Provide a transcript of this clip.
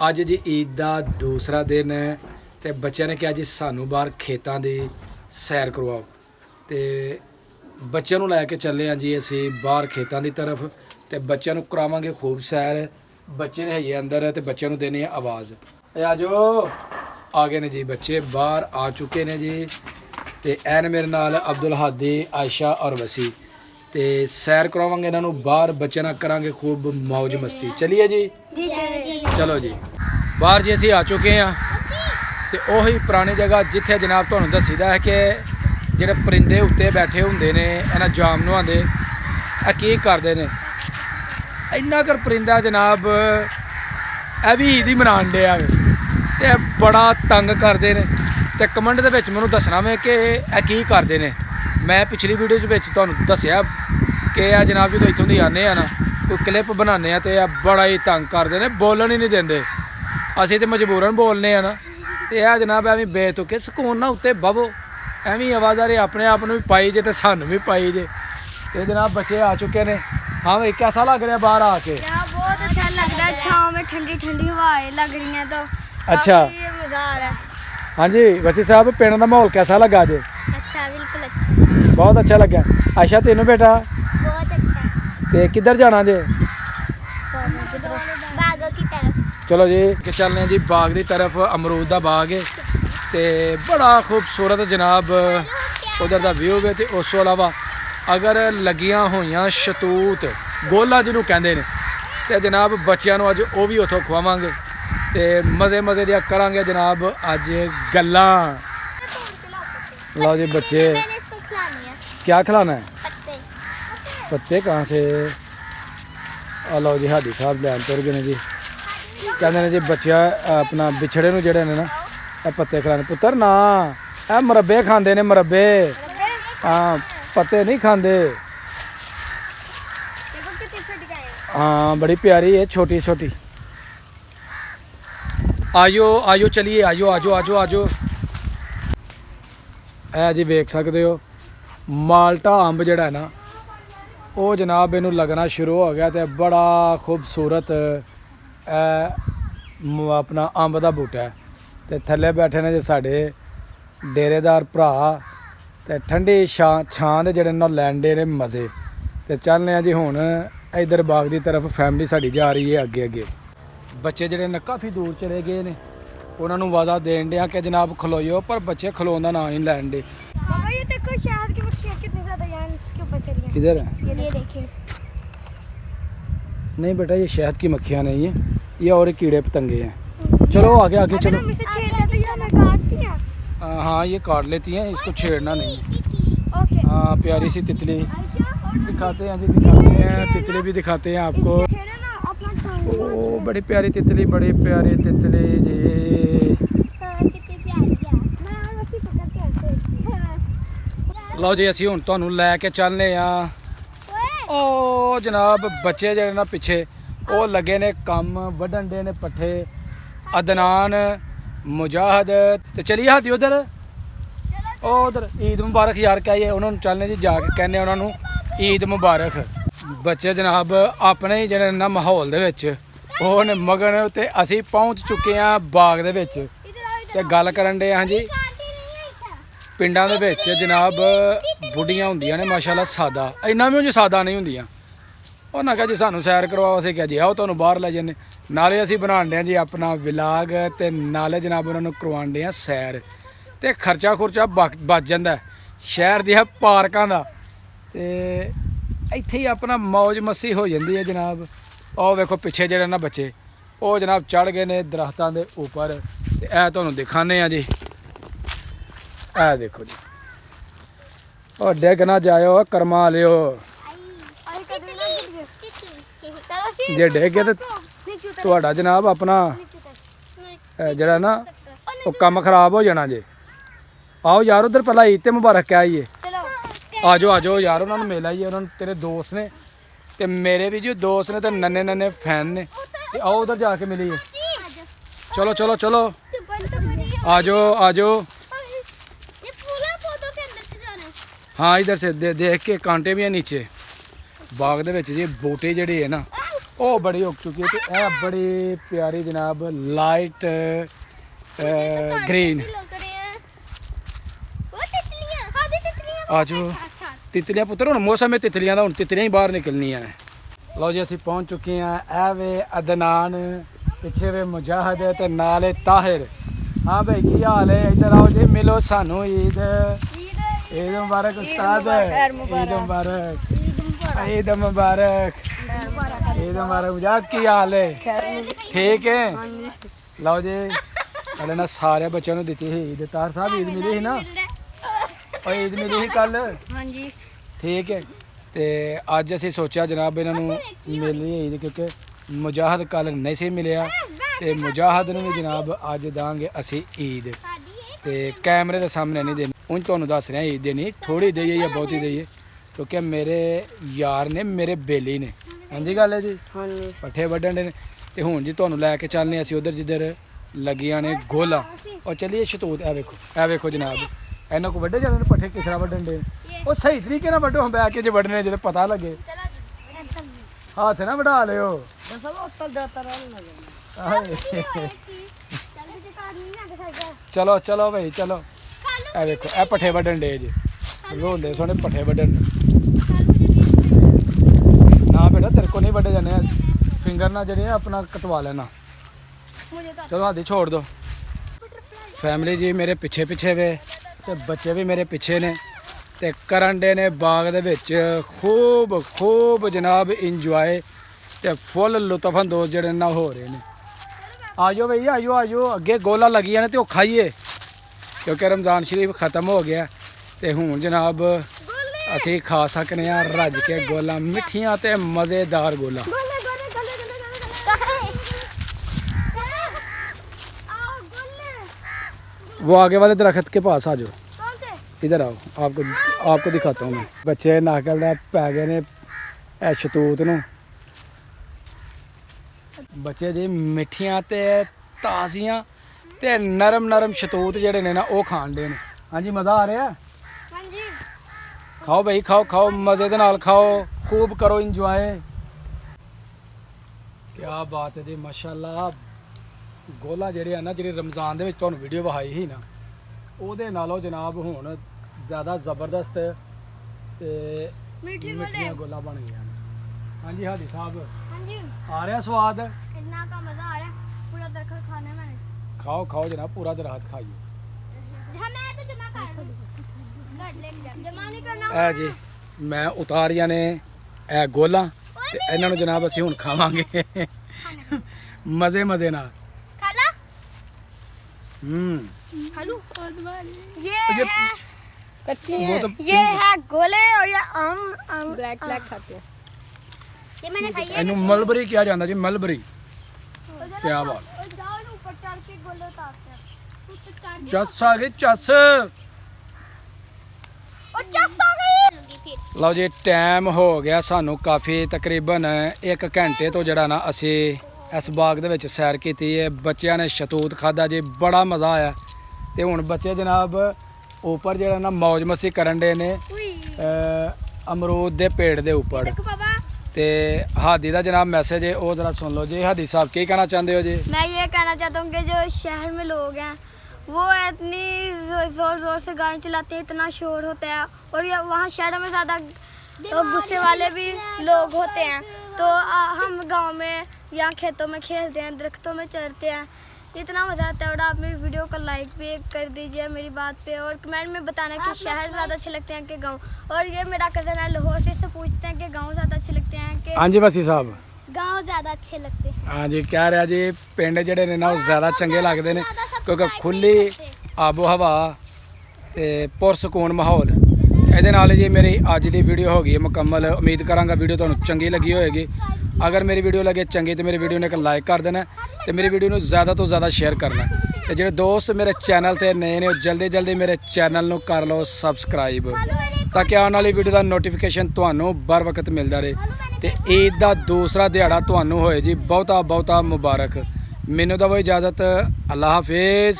ਅੱਜ ਜੀ ਈਦ ਦਾ ਦੂਸਰਾ ਦਿਨ ਹੈ ਤੇ ਬੱਚਿਆਂ ਨੇ ਕਿਹਾ ਜੀ ਸਾਨੂੰ ਬਾਹਰ ਖੇਤਾਂ ਦੀ ਸੈਰ ਕਰਵਾਓ ਤੇ ਬੱਚਿਆਂ ਨੂੰ ਲੈ ਕੇ ਚੱਲੇ ਆ ਜੀ ਅਸੀਂ ਬਾਹਰ ਖੇਤਾਂ ਦੀ ਤਰਫ ਤੇ ਬੱਚਿਆਂ ਨੂੰ ਕਰਾਵਾਂਗੇ ਖੂਬ ਸੈਰ। ਬੱਚੇ ਨੇ ਹੈਗੇ ਅੰਦਰ ਤੇ ਬੱਚਿਆਂ ਨੂੰ ਦੇਣੀ ਹੈ ਆਵਾਜ਼। ਆ ਜਾਓ, ਆ ਗਏ ਨੇ ਜੀ ਬੱਚੇ, ਬਾਹਰ ਆ ਚੁੱਕੇ ਨੇ ਜੀ। ਤੇ ਐਨ ਮੇਰੇ ਨਾਲ ਅਬਦੁਲ ਹਾਦੀ, ਆਇਸ਼ਾ ਔਰ ਵਸੀ ਤੇ ਸੈਰ ਕਰਵਾਵਾਂਗੇ ਇਹਨਾਂ ਨੂੰ ਬਾਹਰ। ਬੱਚਿਆਂ ਨਾਲ ਕਰਾਂਗੇ ਖੂਬ ਮौज ਮਸਤੀ। ਚਲਿਏ ਜੀ, ਚਲੋ ਜੀ। ਬਾਹਰ ਜੀ ਅਸੀਂ ਆ ਚੁੱਕੇ ਹਾਂ ਤੇ ਉਹੀ ਪੁਰਾਣੀ ਜਗ੍ਹਾ ਜਿੱਥੇ ਜਨਾਬ ਤੁਹਾਨੂੰ ਦੱਸੀਦਾ ਹੈ ਕਿ ਜਿਹੜੇ ਪਰਿੰਦੇ ਉੱਤੇ ਬੈਠੇ ਹੁੰਦੇ ਨੇ ਇਹਨਾਂ ਜਾਮ ਨੁਹਾਉਂਦੇ, ਇਹ ਕੀ ਕਰਦੇ ਨੇ, ਇੰਨਾ ਕਰ ਪਰਿੰਦਾ ਜਨਾਬ ਇਹ ਵੀ ਈਦ ਹੀ ਮਨਾਉਣ ਡਿਆ ਤੇ ਬੜਾ ਤੰਗ ਕਰਦੇ ਨੇ। ਤੇ ਕਮੈਂਟ ਦੇ ਵਿੱਚ ਮੈਨੂੰ ਦੱਸਣਾ ਵੇ ਕਿ ਇਹ ਕੀ ਕਰਦੇ ਨੇ। ਮੈਂ ਪਿਛਲੀ ਵੀਡੀਓ ਦੇ ਵਿੱਚ ਤੁਹਾਨੂੰ ਦੱਸਿਆ ਕਿ ਇਹ ਜਨਾਬ ਜਦੋਂ ਇੱਥੋਂ ਦੀ ਆਉਂਦੇ ਆ ਨਾ, ਕੋਈ ਕਲਿੱਪ ਬਣਾਉਂਦੇ ਆ ਤੇ ਇਹ ਬੜਾ ਹੀ ਤੰਗ ਕਰਦੇ ਨੇ, ਬੋਲਣ ਹੀ ਨਹੀਂ ਦਿੰਦੇ। ਅਸੀਂ ਤੇ ਮਜਬੂਰਨ ਬੋਲਨੇ ਆ ਨਾ, ਤੇ ਇਹ ਜਨਾਬ ਐਵੇਂ ਬੇਤੁਕੇ ਸਕੂਨ ਨਾ ਉੱਤੇ ਬਵੋ, ਐਵੇਂ ਆਵਾਜ਼ਾਰੀ ਆਪਣੇ ਆਪ ਨੂੰ ਵੀ ਪਾਈ ਜੇ ਤੇ ਸਾਨੂੰ ਵੀ ਪਾਈ ਜੇ। ਤੇ ਜਨਾਬ ਬੱਚੇ ਆ ਚੁੱਕੇ ਨੇ। हाँ भाई, कैसा लग रहा है बाहर आके? बहुत अच्छा लग रहा है, छाँव में ठंडी ठंडी हवाएं लग रही हैं तो अच्छा, मजा आ रहा है। हाँ जी वसी साहब, पिंड का माहौल कैसा लगा जे? अच्छा, बिल्कुल अच्छा, बहुत अच्छा लगा। आयशा तेनों बेटा बहुत अच्छा। ते किधर जाना जे? बागों की तरफ। चलो जी कि चलने जी बाग की तरफ। अमरूद का बाग है ते बड़ा खूबसूरत जनाब उधर का व्यू है। तो उस तो इलावा अगर लगियां होइयां शतूत गोला जिन्हों कहते हैं तो जनाब बच्चों अज वो भी उतों खवावांगे ते मज़े मज़े दिया करांगे जनाब अज गल्लां। लो जी बच्चे, मैंने इसको खिलानी है क्या खिलाना है? पत्ते। पत्ते कहाँ से? लो जी हादी साहब लैन तुर गए जी। कहते हैं जी बच्चा अपना बिछड़े नूं जेहड़े ने ना पत्ते खिलाने। पुत्तर ना ए मुरब्बे खांदे ने, मुरब्बे। हाँ, पत्ते नहीं खाते। देखो कितनी छोटी गाय है। हाँ बड़ी प्यारी है, छोटी छोटी। आयो आयो, चलिए आयो, आजो आजो आजो। है जी वेख सकते हो माल्टा अंब जड़ा है ना, वो जनाब इनू लगना शुरू हो गया। तो बड़ा खूबसूरत अपना अंब का बूटा है। तो थले बैठे ने जो साढ़े डेरेदार भरा ते ठंडी छां दे जेहड़े ना लैंडे ने मज़े। तो चलने जी हुण इधर बाग की तरफ। फैमिली साड़ी जा रही है अगे अगे। बच्चे जेहड़े ने काफ़ी दूर चले गए ने, उन्होंने वादा देन दिया कि जनाब खलोइयो, पर बच्चे खलोन का नाम नहीं लैन दे। पापा ये देखो शहद की मक्खियाँ कितनी ज़्यादा यहाँ इसके ऊपर चली हैं। किधर है? ये देखिए। नहीं बेटा, ये शहद की मक्खियाँ नहीं है, ये और कीड़े पतंगे हैं। चलो आगे आगे चलो। हम इसे छेड़ देते हैं, हमें काटती हैं। हाँ ये काट लेती हैं, इसको छेड़ना नहीं। ओके। हाँ प्यारी सी तितली दिखाते हैं जी, दिखाते हैं तितली भी दिखाते हैं आपको। छेड़े ना अपना टांग। ओ बड़ी प्यारी तितली, बड़ी प्यारी तितली जी। कितनी प्यारी है। मैं और वैसे पकड़ के ऐसे। लो जी असी हुण तुहानूं लै के चलने आ। ओ जनाब बच्चे जेहड़े ना पिछे वो लगे ने कम वड्ढन दे ने पट्ठे। अदनान, मुजाहद ते चलिए हादी उधर। ओ उधर ईद मुबारक यार कहिए उन्होंने, चलने जी जाके कहने उन्होंने ईद मुबारक। बच्चे जनाब अपने ही जेहड़े ना माहौल दे विच ओह ने मगन। ते असी पहुंच चुके हैं बाग दे विच ते गल करन दे। हाँ जी पिंडां दे विच जनाब बुढ़ियां हुंदियां ने माशाअल्लाह सादा, इन्ना भी उंज सादा नहीं हुंदियां। उन्होंने कहा जी सानू सैर करवाओ, असीं कहा जी आओ तुहानूं बाहर लै जन्ने। नाले असीं बनाण डे जी अपना विलाग ते नाले जनाब उन्होंने करवाण डे सैर। ते खर्चा खुर्चा बच जाता है शहर दियां पार्कां दा, ते इत्थे ही अपना मौज मस्ती हो जाती है जनाब। और वेखो पिछे जेहड़े ना बच्चे वो जनाब चढ़ गए ने दरख्तां दे उपर। ते ऐ तुहानूं दिखाने आ जी, ऐ देखो जी। और डिग ना जाओ, कर्मा लियो। जे डिग गए तो तुहाडा जनाब अपना जरा ना वो कम खराब हो जाना जे। आओ यार उधर पहला ईद ते मुबारक कह आइए। आ जाओ यार, उन्होंने मिल आइए। उन्होंने तेरे दोस्त ने ते मेरे भी जो दोस्त ने, तो नन्हे नन्हे फैन ने। ते आओ उधर जाके मिलिए। चलो चलो चलो आ जाओ। हाँ इधर से देख के कांटे भी हैं नीचे बाग दे विच जी। बूटे जेहड़े है ना ਉਹ ਬੜੀ ਉੱਗ ਚੁੱਕੀ ਹੈ ਤੇ ਇਹ ਬੜੀ ਪਿਆਰੀ ਜਨਾਬ ਲਾਈਟ ग्रीन आजो तितलियां पुत्र हुण मौसम है तितलियां दा हुण तितलियां ही बाहर निकलनियां ने लो जी असीं पहुंच चुके हैं ए वे अदनान पिछे वे मुजाहिद ते नाले ताहिर हाँ भाई की हाल है इधर आओ जी मिलो सानू ईद ईद मुबारक उस्ताद ईद मुबारक ईद मुबारक ईद मुबारक मुजाहिद की हाल है ठीक है लो जी कल ना सारे बच्चों ने दी थी ईद तार साहब ईद मिली थी ना और ईद मिली थी कल हाँ जी ठीक है तो अज असी सोचा जनाब इन्हों मिली ईद क्योंकि मुजाहिद कल नहीं सी मिलिया तो मुजाहिद नूं भी जनाब अज देंगे असी ईद तो कैमरे के सामने नहीं देनी उन तुहानूं दस रहे ईद देनी थोड़ी देइए या बहुती देइए क्योंकि मेरे यार ने मेरे बेली ने हाँ जी गल है जी पट्ठे वड्ढण दे ते हुण जी तुहानूं लैके चलने असी उधर जिधर लगियां ने गोला और चलिए शतूत ए वेखो जनाब ਇਹਨਾਂ ਕੋ ਵੱਡੇ ਜਾਂਦੇ ਨੇ ਪੱਠੇ ਕਿਸ ਤਰ੍ਹਾਂ ਵੱਢਣ ਦੇ ਉਹ ਸਹੀ ਤਰੀਕੇ ਨਾਲ ਵੱਢੋ ਬੈ ਕੇ ਜੇ ਵੱਢਣੇ ਜਦੋਂ ਪਤਾ ਲੱਗੇ ਹੱਥ ਨਾ ਵਢਾ ਲਿਓ ਚਲੋ ਚਲੋ ਭਾਈ ਚਲੋ ਇਹ ਵੇਖੋ ਇਹ ਪੱਠੇ ਵੱਢਣ ਦੇ ਜੇ ਲੋਂਦੇ ਸੋਹਣੇ ਪੱਠੇ ਵੱਢਣ ਨਾ ਬੇਟਾ ਤੇਰੇ ਕੋ ਨਹੀਂ ਵੱਢੇ ਜਾਣੇ ਫਿੰਗਰ ਨਾਲ ਜਿਹੜੇ ਆਪਣਾ ਕਟਵਾ ਲੈਣਾ ਚਲੋ ਹੱਥ ਛੋੜ ਦੋ ਫੈਮਿਲੀ ਜੀ ਮੇਰੇ ਪਿੱਛੇ ਪਿੱਛੇ ਵੇ ਤੇ ਬੱਚੇ ਵੀ ਮੇਰੇ ਪਿੱਛੇ ਨੇ ਤੇ ਕਰਨ ਦੇ ਨੇ ਬਾਗ ਦੇ ਵਿੱਚ ਖੂਬ ਖੂਬ ਜਨਾਬ ਇੰਜੋਏ ਤੇ ਫੁੱਲ ਲੁਤਫ ਅੰਦੋਜ਼ ਜਿਹੜੇ ਨਾ ਹੋ ਰਹੇ ਨੇ ਆਜੋ ਭਈ ਆਜੋ ਅੱਗੇ ਗੋਲਾ ਲੱਗੀਆਂ ਨੇ ਤੇ ਉਹ ਖਾਈਏ ਕਿਉਂਕਿ ਰਮਜ਼ਾਨ ਸ਼ਰੀਫ ਖਤਮ ਹੋ ਗਿਆ ਤੇ ਹੁਣ ਜਨਾਬ ਅਸੀਂ ਖਾ ਸਕਨੇ ਆ ਰੱਜ ਕੇ ਗੋਲਾ ਮਿੱਠੀਆਂ ਤੇ ਮਜ਼ੇਦਾਰ ਗੋਲਾ वो आगे वाले दरख्त के पास आ जाओ इधर आओ आपको दिखाता हूँ मैं बच्चे नाकल पै गए ने ए शतूत नूं बच्चे जी मिठियां ते ताज़ियां ते नरम नरम शतूत जेहड़े ने ना वो खाण दे ने हाँ जी मज़ा आ रहा है खाओ भाई खाओ मज़े दे नाल खाओ खूब करो इंजॉय क्या बात है जी माशाअल्लाह ਗੋਲਾ ਜਿਹੜੇ ਆ ਨਾ ਜਿਹੜੇ ਰਮਜ਼ਾਨ ਦੇ ਵਿੱਚ ਤੁਹਾਨੂੰ ਵੀਡੀਓ ਵਿਖਾਈ ਸੀ ਨਾ ਉਹਦੇ ਨਾਲੋਂ ਜਨਾਬ ਹੁਣ ਜ਼ਿਆਦਾ ਜ਼ਬਰਦਸਤ ਤੇ ਮਿੱਠੀਆਂ ਗੋਲਾ ਬਣ ਗਈਆਂ ਨੇ ਹਾਂਜੀ ਹਾਦੀ ਸਾਹਿਬ ਹਾਂਜੀ ਆ ਰਿਹਾ ਸਵਾਦ इतना का मजा आ रहा है पूरा दरखत खाने में खाओ जनाब पूरा दरख्त खाइए हमें तो जमा कर जमा नहीं करना ਇਹ ਜੀ ਮੈਂ ਉਤਾਰੀਆਂ ਨੇ ਇਹ ਗੋਲਾ ਤੇ ਇਹਨਾਂ ਨੂੰ ਜਨਾਬ ਅਸੀਂ ਹੁਣ ਖਾਵਾਂਗੇ ਮਜ਼ੇ ਨਾਲ खाला खालू ये है कच्ची वो है तो ये है गोले और ये आम ब्लैक खाते हैं ये मैंने खाई है ਇਹਨੂੰ ਮਲਬਰੀ ਕਿਹਾ ਜਾਂਦਾ ਜੀ ਮਲਬਰੀ ਕਿਆ ਬਾਤ और जाओ ना ऊपर चढ़ के गोले उतारते हैं तू तो चढ़ ਚੱਸ ਆ ਗਈ ਚੱਸ और चस आ गई ਲਓ ਜੀ ਟਾਈਮ ਹੋ ਗਿਆ ਸਾਨੂੰ ਕਾਫੀ ਤਕਰੀਬਨ 1 ਘੰਟੇ ਤੋਂ ਜਿਹੜਾ ਨਾ ਅਸੀਂ ਇਸ ਬਾਗ ਦੇ ਵਿੱਚ ਸੈਰ ਕੀਤੀ ਹੈ ਬੱਚਿਆਂ ਨੇ ਸ਼ਤੂਤ ਖਾਦਾ ਜੀ ਬੜਾ ਮਜ਼ਾ ਆਇਆ ਤੇ ਹੁਣ ਬੱਚੇ ਜਨਾਬ ਉੱਪਰ ਜਿਹੜਾ ਨਾ ਮौज ਮਸਤੀ ਕਰਨ ਦੇ ਨੇ ਅਮਰੂਦ ਦੇ ਪੇੜ ਦੇ ਉੱਪਰ देखो बाबा ਤੇ ਹਾਦੀ ਦਾ ਜਨਾਬ ਮੈਸੇਜ ਹੈ ਉਹ ਜ਼ਰਾ ਸੁਣ ਲਓ ਜੀ ਹਾਦੀ ਸਾਹਿਬ ਕੀ ਕਹਿਣਾ ਚਾਹੁੰਦੇ ਹੋ ਜੀ मैं ये कहना चाहता हूँ कि जो शहर में लोग हैं वो इतनी ज़ोर से गाड़ी चलाते हैं इतना शोर होता है और ये वहाँ शहरों में ज़्यादा गुस्से वाले भी लोग होते हैं तो हम गांव में यहाँ खेतों में खेलते हैं दरख्तों में चढ़ते हैं इतना मज़ा आता है और आप मेरी वीडियो को लाइक भी कर दीजिए मेरी बात पे और कमेंट में बताना कि शहर ज़्यादा अच्छे लगते हैं कि गाँव और ये मेरा कज़न है लाहौर से इससे पूछते हैं कि गाँव ज़्यादा अच्छे लगते हैं कि ਹਾਂਜੀ ਮਸੀ ਸਾਹਿਬ गाँव ज़्यादा अच्छे लगते हैं ਹਾਂਜੀ ਕਹਿ ਰਿਹਾ ਜੀ ਪਿੰਡ ਜਿਹੜੇ ਨੇ ਨਾ ਉਹ ਜ਼ਿਆਦਾ ਚੰਗੇ ਲੱਗਦੇ ਨੇ ਕਿਉਂਕਿ ਖੁੱਲੀ ਆਬੋ ਹਵਾ ਤੇ ਪੁਰਸਕੂਨ ਮਾਹੌਲ ਇਹਦੇ ਨਾਲ ਜੀ ਮੇਰੀ ਅੱਜ ਦੀ ਵੀਡੀਓ ਹੋ ਗਈ ਹੈ ਮੁਕੰਮਲ ਉਮੀਦ ਕਰਾਂਗਾ ਵੀਡੀਓ ਤੁਹਾਨੂੰ ਚੰਗੀ ਲੱਗੀ ਹੋਵੇਗੀ ਅਗਰ ਮੇਰੀ ਵੀਡੀਓ ਲੱਗੇ ਚੰਗੀ ਤੇ ਮੇਰੀ ਵੀਡੀਓ ਨੂੰ ਇੱਕ ਲਾਈਕ ਕਰ ਦੇਣਾ ਤੇ ਮੇਰੀ ਵੀਡੀਓ ਨੂੰ ਜ਼ਿਆਦਾ ਤੋਂ ਜ਼ਿਆਦਾ ਸ਼ੇਅਰ ਕਰਨਾ ਤੇ ਜਿਹੜੇ ਦੋਸਤ ਮੇਰੇ ਚੈਨਲ ਤੇ ਨਏ ਨੇ ਉਹ ਜਲਦੀ ਮੇਰੇ ਚੈਨਲ ਨੂੰ ਕਰ ਲਓ ਸਬਸਕ੍ਰਾਈਬ ਤਾਂ ਕਿ ਆਉਣ ਵਾਲੀ ਵੀਡੀਓ ਦਾ ਨੋਟੀਫਿਕੇਸ਼ਨ ਤੁਹਾਨੂੰ ਬਰ ਵਕਤ ਮਿਲਦਾ ਰਹੇ ਤੇ ਈਦ ਦਾ ਦੂਸਰਾ ਦਿਹਾੜਾ ਤੁਹਾਨੂੰ ਹੋਏ ਜੀ ਬਹੁਤਾ ਮੁਬਾਰਕ ਮੈਨੂੰ ਦਵੋ ਇਜਾਜ਼ਤ ਅੱਲਾ ਹਾਫਿਜ਼